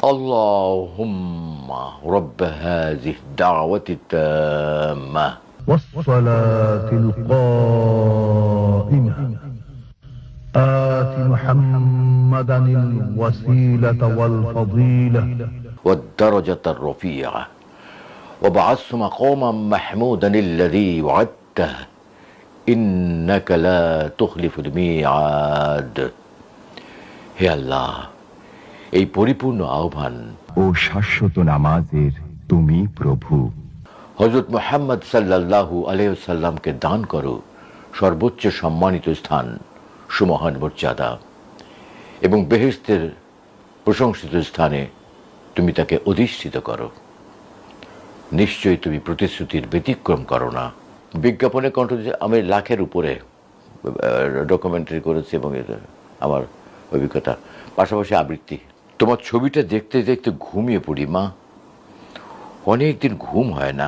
اللهم رب هذه الدعوة التامة والصلاة القائمة آت محمدا الوسيلة والفضيلة والدرجة الرفيعة وبعث مقاما محمودا الذي وعدته إنك لا تخلف الميعاد। হে আল্লাহ, এই পরিপূর্ণ আহ্বান ও শাশ্বত নামাজের তুমি প্রভু। হযরত মুহাম্মদ সাল্লাল্লাহু আলাইহি ওয়াসাল্লামকে দান করো সর্বোচ্চ সম্মানিত স্থান, সুমহান মর্যাদা, এবং বেহেশতের প্রশংসিত স্থানে তুমি তাকে অধিষ্ঠিত করো। নিশ্চয়ই তুমি প্রতিশ্রুতির ব্যতিক্রম করো না। বিজ্ঞাপনে কণ্ঠ দিয়ে আমি লাখের উপরে ডকুমেন্টারি করেছি এবং আমার অভিজ্ঞতা, পাশাপাশি আবৃত্তি। তোমার ছবিটা দেখতে দেখতে ঘুমিয়ে পড়ি মা। অনেক দিন ঘুম হয় না,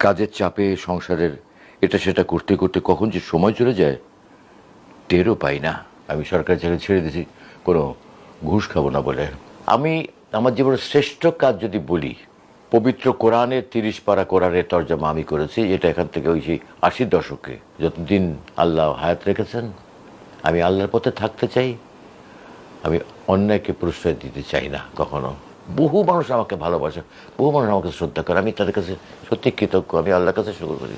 কাজের চাপে, সংসারের এটা সেটা করতে করতে কখন যে সময় চলে যায় টেরও পাই না। আমি সরকারি চাকরি ছেড়ে দিয়েছি কোনো ঘুষ খাবো না বলে। আমি আমার জীবনের শ্রেষ্ঠ কাজ যদি বলি, পবিত্র কোরআনের 30 পারা কোরআনের তর্জমা আমি করেছি। এটা এখান থেকে ওই সেই 80 দশকে, যতদিন আল্লাহ হায়াত রেখেছেন আমি আল্লাহর পথে থাকতে চাই। আমি অন্যায়কে প্রশ্রয় দিতে চাই না কখনো। বহু মানুষ আমাকে ভালোবাসে, বহু মানুষ আমাকে শ্রদ্ধা করে, আমি তাদের কাছে সত্যি কৃতজ্ঞ। আমি আল্লাহর কাছে শুকর করি,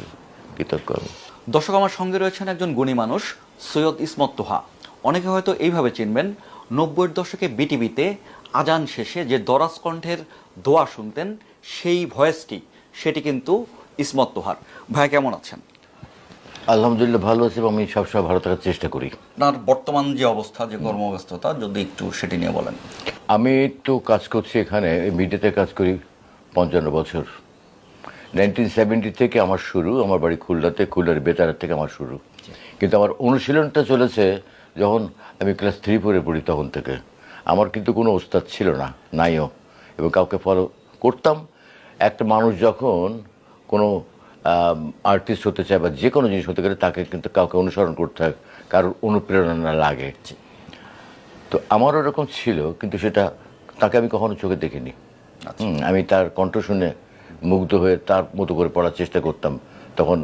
কৃতজ্ঞ আমি। দর্শক, আমার সঙ্গে রয়েছেন একজন গুণী মানুষ, সৈয়দ ইসমত তোহা। অনেকে হয়তো এইভাবে চিনবেন, 90-এর দশকে বিটিভিতে আজান শেষে যে দরাজ কণ্ঠের দোয়া শুনতেন, সেই ভয়েসটি সেটি কিন্তু ইসমত তোহার। ভাই কেমন আছেন? আলহামদুলিল্লাহ ভালো আছি এবং আমি সবসময় ভালো থাকার চেষ্টা করি। আপনার বর্তমান যে অবস্থা, যে কর্মব্যস্ততা, যদি একটু সেটি নিয়ে বলেন। আমি তো কাজ করছি এখানে, মিডিয়াতে কাজ করি 55 বছর। 1970 থেকে আমার শুরু। আমার বাড়ি খুলনাতে, খুলনার বেতার থেকে আমার শুরু। কিন্তু আমার অনুশীলনটা চলেছে যখন আমি ক্লাস 3-4 পড়ি, তখন থেকে। আমার কিন্তু কোনো ওস্তাদ ছিল না, নাইও, এবং কাউকে ফলো করতাম। একটা মানুষ যখন কোনো আর্টিস্ট হতে চায় বা যে কোনো জিনিস হতে গেলে তাকে কিন্তু কাউকে অনুসরণ করতে হয়, কারোর অনুপ্রেরণা লাগে। তো আমারও এরকম ছিল, কিন্তু সেটা তাকে আমি কখনো চোখে দেখিনি। আমি তার কণ্ঠ শুনে মুগ্ধ হয়ে তার মতো করে পড়ার চেষ্টা করতাম। তখন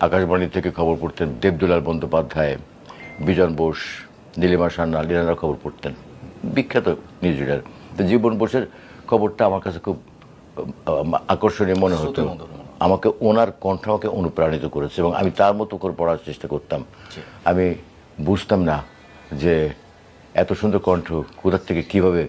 আকাশবাণী থেকে খবর পড়তেন দেবদুলাল বন্দ্যোপাধ্যায়, বিজন বোস, নীলিমা সান্যাল, লীলারা খবর পড়তেন, বিখ্যাত নিউজ রিডার। তো জীবন বোসের খবরটা আমার কাছে খুব আকর্ষণীয় মনে হতো। আমাকে ওনার কণ্ঠ আমাকে অনুপ্রাণিত করেছে এবং আমি তার মতো করে পড়ার চেষ্টা করতাম। আমি বুঝতাম না যে এত সুন্দর কণ্ঠ কোথা থেকে কীভাবে